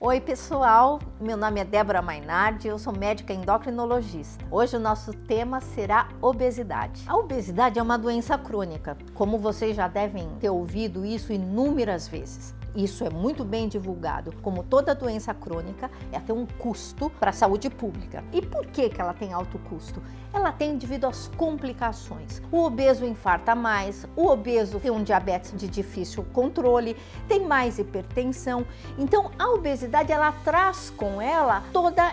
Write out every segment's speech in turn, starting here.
Oi pessoal, meu nome é Débora Mainardi, eu sou médica endocrinologista. Hoje o nosso tema será obesidade. A obesidade é uma doença crônica, como vocês já devem ter ouvido isso inúmeras vezes. Isso é muito bem divulgado. Como toda doença crônica, ela tem um custo para a saúde pública. E por que ela tem alto custo? Ela tem devido às complicações. O obeso infarta mais, o obeso tem um diabetes de difícil controle, tem mais hipertensão. Então, a obesidade, ela traz com ela todas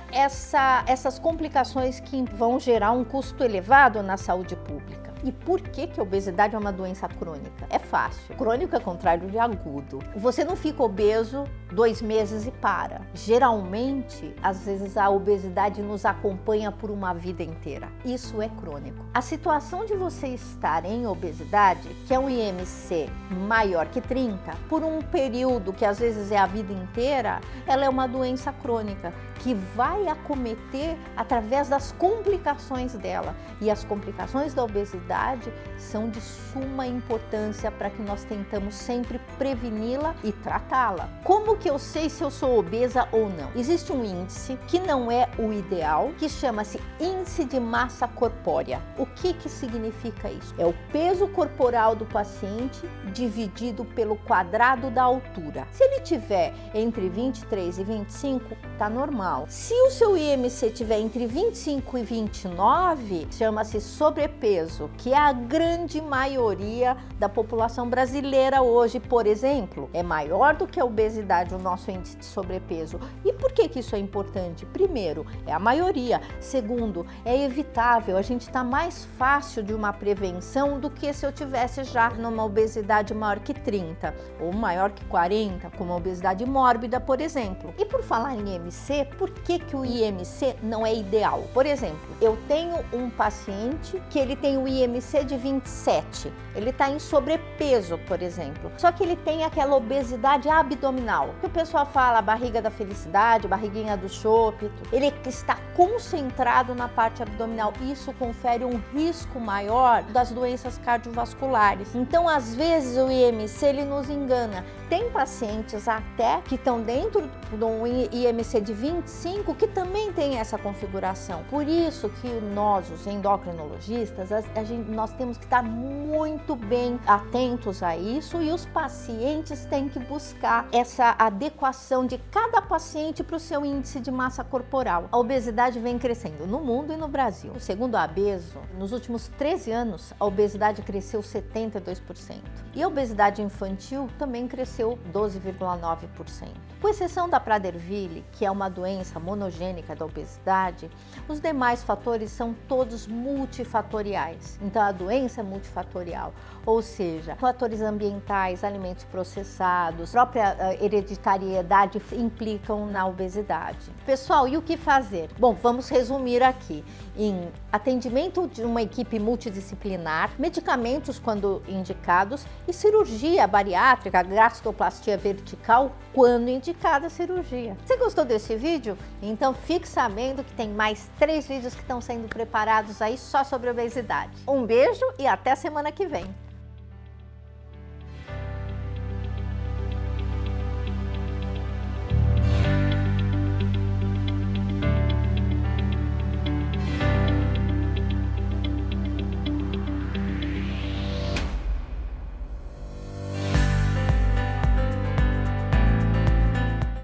essas complicações que vão gerar um custo elevado na saúde pública. E por que a obesidade é uma doença crônica? É fácil. Crônico é contrário de agudo. Você não fica obeso 2 meses e para. Geralmente, às vezes a obesidade nos acompanha por uma vida inteira. Isso é crônico. A situação de você estar em obesidade, que é um IMC maior que 30, por um período que às vezes é a vida inteira, ela é uma doença crônica que vai acometer através das complicações dela. E as complicações da obesidade são de suma importância para que nós tentamos sempre preveni-la e tratá-la. Como que eu sei se eu sou obesa ou não? Existe um índice que não é o ideal, que chama-se índice de massa corpórea. O que significa isso? É o peso corporal do paciente dividido pelo quadrado da altura. Se ele tiver entre 23 e 25, tá normal. Se o seu IMC tiver entre 25 e 29, chama-se sobrepeso, que é a grande maioria da população brasileira hoje, por exemplo. É maior do que a obesidade, o nosso índice de sobrepeso. E por que isso é importante? Primeiro, é a maioria. Segundo, é evitável. A gente está mais fácil de uma prevenção do que se eu tivesse já numa obesidade maior que 30 ou maior que 40, como a obesidade mórbida, por exemplo. E por falar em IMC, por que o IMC não é ideal? Por exemplo, eu tenho um paciente que ele tem o IMC de 27, ele está em sobrepeso, por exemplo, só que ele tem aquela obesidade abdominal, que o pessoal fala barriga da felicidade, barriguinha do chope, ele está concentrado na parte abdominal. Isso confere um risco maior das doenças cardiovasculares. Então, às vezes, o IMC ele nos engana. Tem pacientes até que estão dentro de um IMC de 25 que também tem essa configuração. Por isso que nós, os endocrinologistas, nós temos que estar muito bem atentos a isso, e os pacientes têm que buscar essa adequação de cada paciente para o seu índice de massa corporal. A obesidade vem crescendo no mundo e no Brasil. Segundo a Abeso, nos últimos 13 anos, a obesidade cresceu 72%. E a obesidade infantil também cresceu 12,9%. Com exceção da Prader-Willi, que é uma doença monogênica da obesidade, os demais fatores são todos multifatoriais. Então a doença é multifatorial, ou seja, fatores ambientais, alimentos processados, própria hereditariedade implicam na obesidade. Pessoal, e o que fazer? Bom, vamos resumir aqui em atendimento de uma equipe multidisciplinar, medicamentos quando indicados e cirurgia bariátrica, gastroplastia vertical quando indicada a cirurgia. Você gostou desse vídeo? Então fique sabendo que tem mais 3 vídeos que estão sendo preparados aí só sobre obesidade. Um beijo e até semana que vem!